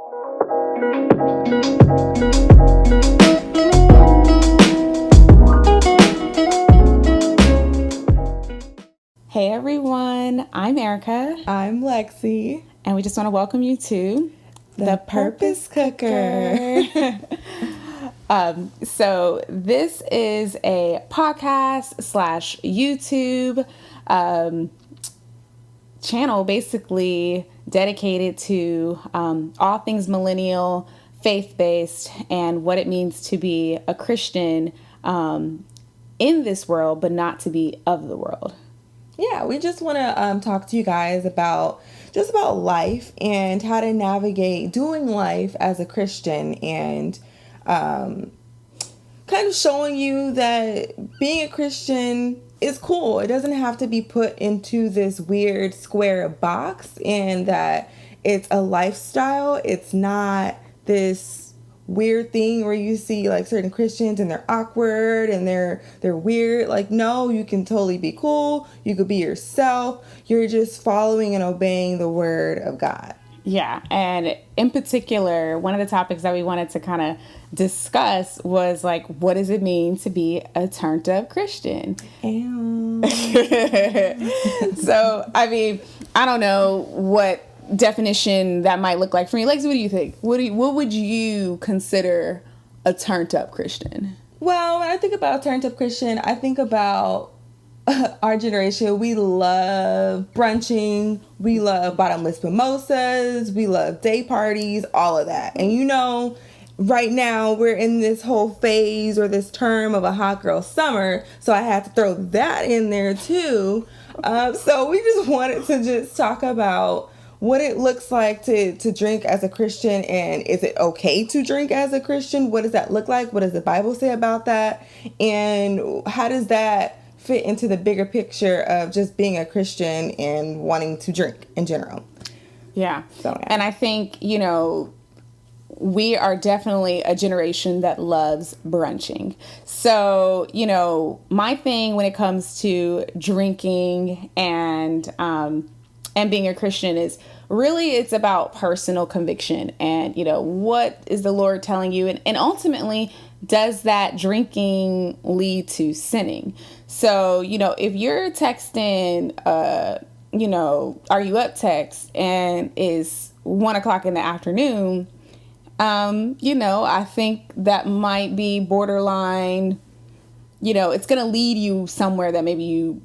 Hey everyone, I'm Erica. I'm Lexy. And we just want to welcome you to The Purpose Cooker. So this is a podcast / YouTube channel basically dedicated to all things millennial, faith-based, and what it means to be a Christian in this world, but not to be of the world. Yeah, we just want to talk to you guys about life and how to navigate doing life as a Christian, and kind of showing you that being a Christian is cool. It doesn't have to be put into this weird square box, and that it's a lifestyle. It's not this weird thing where you see like certain Christians and they're awkward and they're weird. Like, no, you can totally be cool. You could be yourself. You're just following and obeying the word of God. Yeah. And in particular, one of the topics that we wanted to kind of discuss was like, what does it mean to be a turned up Christian? So, I mean, I don't know what definition that might look like for you. Lexi, what do you think? What would you consider a turned up Christian? Well, when I think about a turned up Christian, I think about our generation. We love brunching. We love bottomless mimosas. We love day parties, all of that. And you know, right now we're in this whole phase or this term of a hot girl summer. So I had to throw that in there too. So we just wanted to just talk about what it looks like to drink as a Christian, and is it okay to drink as a Christian? What does that look like? What does the Bible say about that? And how does that fit into the bigger picture of just being a Christian and wanting to drink in general? Yeah. So, yeah. And I think, you know, we are definitely a generation that loves brunching. So, you know, my thing when it comes to drinking and being a Christian is really, it's about personal conviction and, you know, what is the Lord telling you? And ultimately, does that drinking lead to sinning? So, you know, if you're texting, you know, are you up text and is 1:00 in the afternoon, you know, I think that might be borderline, you know, it's going to lead you somewhere that maybe you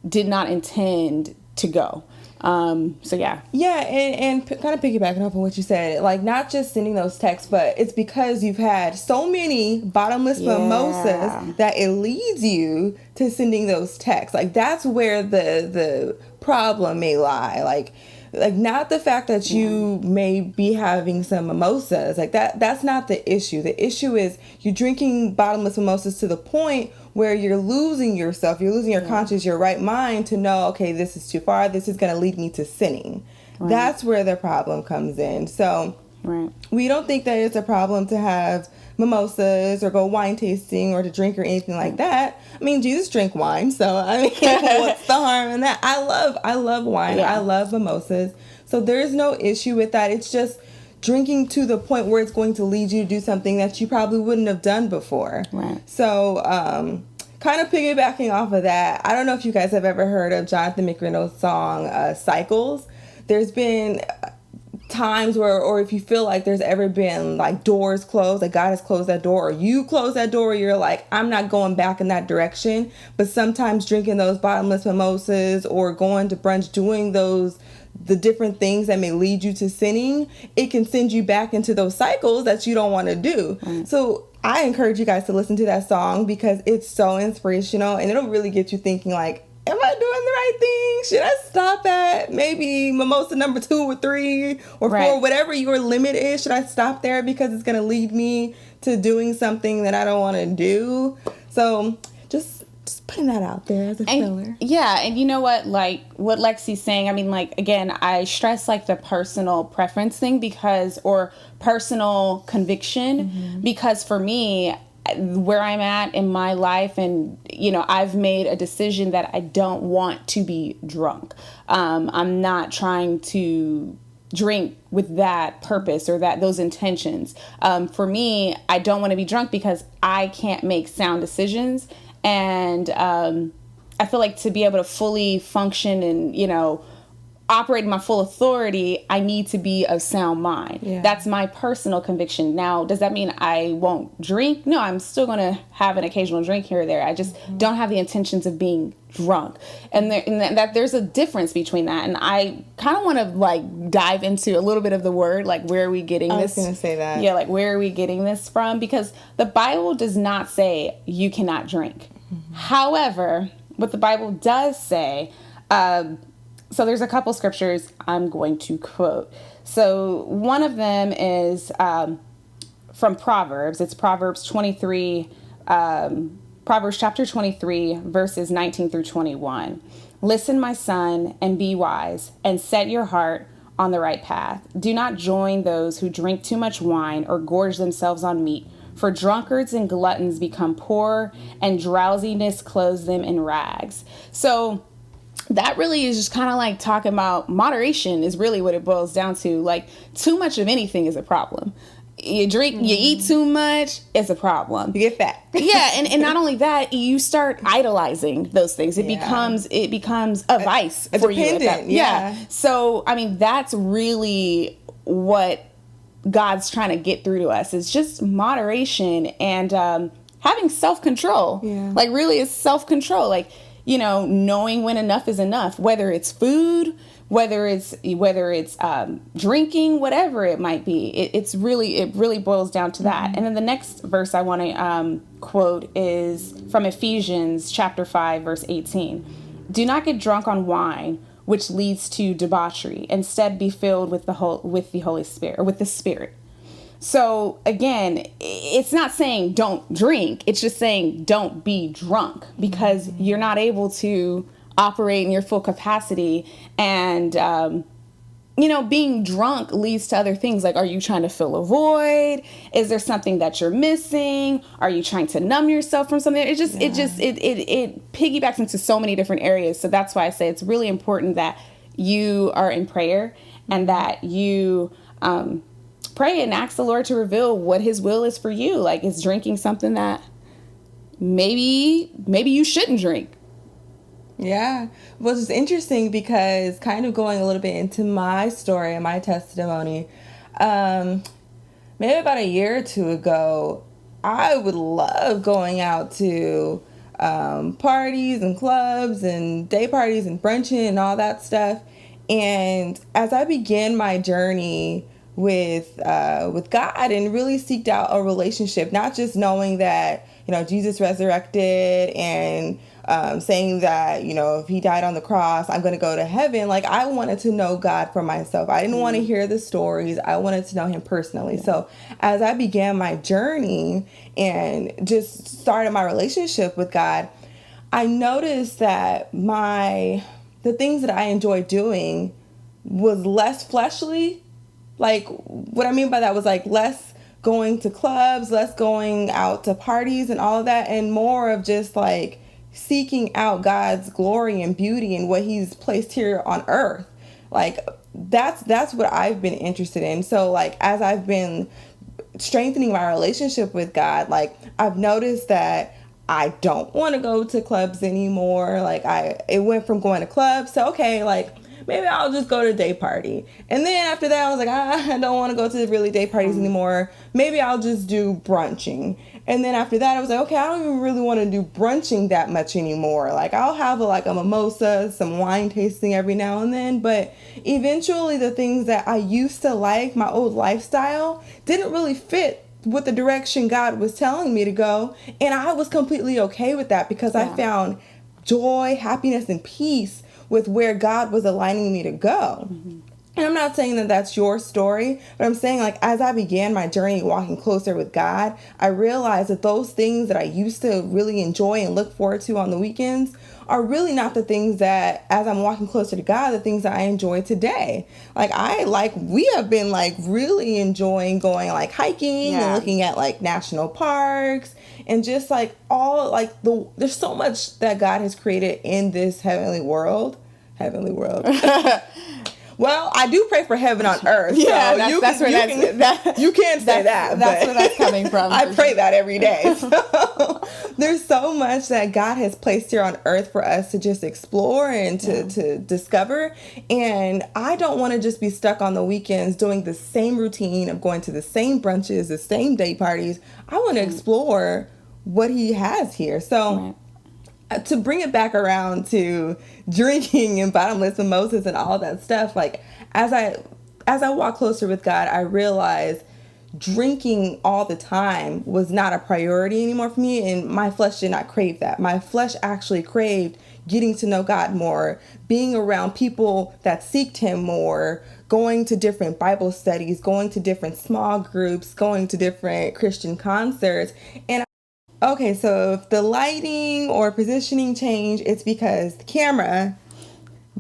did not intend to go. So yeah. Yeah, and kind of piggybacking off of what you said, like not just sending those texts, but it's because you've had so many bottomless mimosas that it leads you to sending those texts. Like that's where the problem may lie. Like not the fact that you may be having some mimosas, like that's not the issue. The issue is you're drinking bottomless mimosas to the point where you're losing yourself, you're losing your conscience, your right mind to know, okay, this is too far, this is going to lead me to sinning. Right. That's where the problem comes in. So we don't think that it's a problem to have mimosas or go wine tasting or to drink or anything like that. I mean, Jesus drank wine, so I mean, what's the harm in that? I love wine. Yeah. I love mimosas. So there is no issue with that. It's just drinking to the point where it's going to lead you to do something that you probably wouldn't have done before. Right. So, kind of piggybacking off of that, I don't know if you guys have ever heard of Jonathan McReynolds' song, Cycles. There's been times where, or if you feel like there's ever been like doors closed, like God has closed that door, or you close that door, you're like, I'm not going back in that direction. But sometimes drinking those bottomless mimosas or going to brunch, doing the different things that may lead you to sinning, it can send you back into those cycles that you don't want to do. So I encourage you guys to listen to that song because it's so inspirational and it'll really get you thinking like, am I doing the right thing? Should I stop at maybe mimosa number 2 or 3 or 4, whatever your limit is? Should I stop there because it's going to lead me to doing something that I don't want to do? So just putting that out there as a filler. Yeah, and you know what, like what Lexi's saying, I mean, like, again, I stress like the personal preference thing because, or personal conviction, because for me, where I'm at in my life and, you know, I've made a decision that I don't want to be drunk. I'm not trying to drink with that purpose or those intentions. For me, I don't want to be drunk because I can't make sound decisions. And I feel like to be able to fully function and, operate my full authority, I need to be of sound mind. Yeah. That's my personal conviction. Now, does that mean I won't drink? No, I'm still going to have an occasional drink here or there. I just don't have the intentions of being drunk. And there's a difference between that. And I kind of want to dive into a little bit of the word, where are we getting this? I was going to say that. Yeah, where are we getting this from? Because the Bible does not say you cannot drink. Mm-hmm. However, what the Bible does say, so there's a couple scriptures I'm going to quote. So one of them is from Proverbs. It's Proverbs 23, Proverbs chapter 23, verses 19 through 21. Listen, my son, and be wise, and set your heart on the right path. Do not join those who drink too much wine or gorge themselves on meat, for drunkards and gluttons become poor, and drowsiness clothes them in rags. So that really is just kind of talking about moderation is really what it boils down to. Too much of anything is a problem. You drink, you eat too much, it's a problem. You get fat. Yeah, and not only that, you start idolizing those things. It becomes a vice for you. Yeah. So, that's really what God's trying to get through to us. It's just moderation and having self-control. Yeah. Really it's self-control. Knowing when enough is enough, whether it's food, whether it's drinking, whatever it might be. It really boils down to that. Mm-hmm. And then the next verse I want to quote is from Ephesians chapter 5, verse 18. Do not get drunk on wine, which leads to debauchery. Instead, be filled with the Holy Spirit, or with the Spirit. So again, it's not saying don't drink. It's just saying don't be drunk, because you're not able to operate in your full capacity. And, being drunk leads to other things. Are you trying to fill a void? Is there something that you're missing? Are you trying to numb yourself from something? It piggybacks into so many different areas. So that's why I say it's really important that you are in prayer and that you, pray and ask the Lord to reveal what his will is for you. Is drinking something that maybe you shouldn't drink? Yeah. Well, it's interesting because kind of going a little bit into my story and my testimony, maybe about a year or two ago, I would love going out to parties and clubs and day parties and brunching and all that stuff. And as I began my journey with God and really seeked out a relationship, not just knowing that, Jesus resurrected and saying that, if he died on the cross, I'm going to go to heaven. I wanted to know God for myself. I didn't want to hear the stories. I wanted to know him personally. Yeah. So as I began my journey and just started my relationship with God, I noticed that the things that I enjoyed doing was less fleshly. What I mean by that was less going to clubs, less going out to parties and all of that, and more of just seeking out God's glory and beauty and what he's placed here on earth. That's what I've been interested in. So as I've been strengthening my relationship with God, I've noticed that I don't want to go to clubs anymore. It went from going to clubs to, okay, maybe I'll just go to a day party. And then after that, I was I don't want to go to really day parties anymore. Maybe I'll just do brunching. And then after that, I was okay, I don't even really want to do brunching that much anymore. I'll have a mimosa, some wine tasting every now and then. But eventually the things that I used to like, my old lifestyle, didn't really fit with the direction God was telling me to go. And I was completely okay with that because I found joy, happiness, and peace with where God was aligning me to go. Mm-hmm. And I'm not saying that that's your story, but I'm saying as I began my journey walking closer with God, I realized that those things that I used to really enjoy and look forward to on the weekends are really not the things that, as I'm walking closer to God, the things that I enjoy today. We have been really enjoying going hiking and looking at national parks and just there's so much that God has created in this heavenly world. Well, I do pray for heaven on earth. Yeah, so you can't say that. That's where that's coming from. I pray that every day. So there's so much that God has placed here on earth for us to just explore and to discover. And I don't want to just be stuck on the weekends doing the same routine of going to the same brunches, the same day parties. I want to explore what he has here. So to bring it back around to drinking and bottomless mimosas and all that stuff, like as I walk closer with God, I realized drinking all the time was not a priority anymore for me, and my flesh did not crave that. My flesh actually craved getting to know God more, being around people that seeked him more, going to different Bible studies, going to different small groups, going to different Christian concerts. And okay, so if the lighting or positioning changed, it's because the camera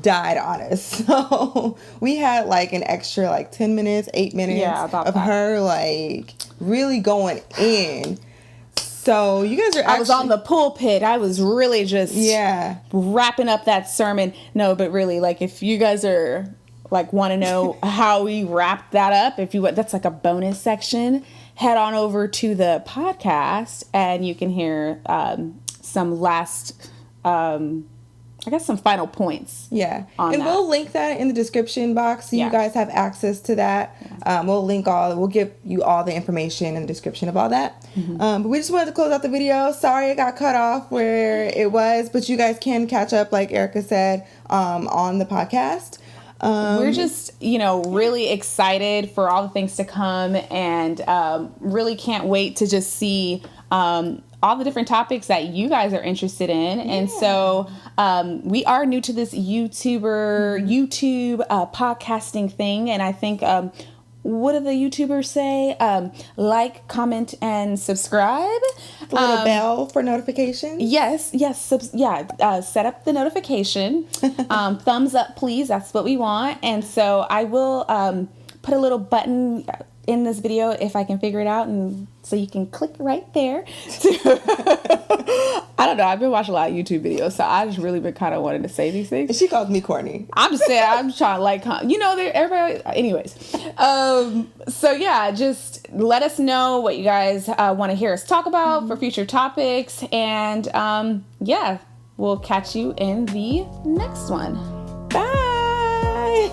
died on us. So we had like an extra like 10 minutes, 8 minutes of her like really going in. So you guys are I was on the pulpit. I was really just wrapping up that sermon. No, but really, like, if you guys are like want to know how we wrapped that up, that's like a bonus section, head on over to the podcast and you can hear some last some final points. Yeah. And we'll link that in the description box so you guys have access to that. Yeah. We'll give you all the information in the description of all that. Mm-hmm. But we just wanted to close out the video. Sorry it got cut off where it was, but you guys can catch up, like Erica said, on the podcast. We're just, really excited for all the things to come, and really can't wait to just see all the different topics that you guys are interested in. Yeah. And so we are new to this YouTube podcasting thing. And I think, what do the YouTubers say? Like, comment, and subscribe. The little bell for notifications. Yes. Set up the notification. Thumbs up, please. That's what we want. And so I will put a little button in this video if I can figure it out, and so you can click right there. I don't know. I've been watching a lot of YouTube videos, so I just really been kind of wanting to say these things. She calls me corny. I'm just saying. I'm just trying to everybody. Anyways, so yeah, just let us know what you guys want to hear us talk about for future topics, and we'll catch you in the next one. Bye.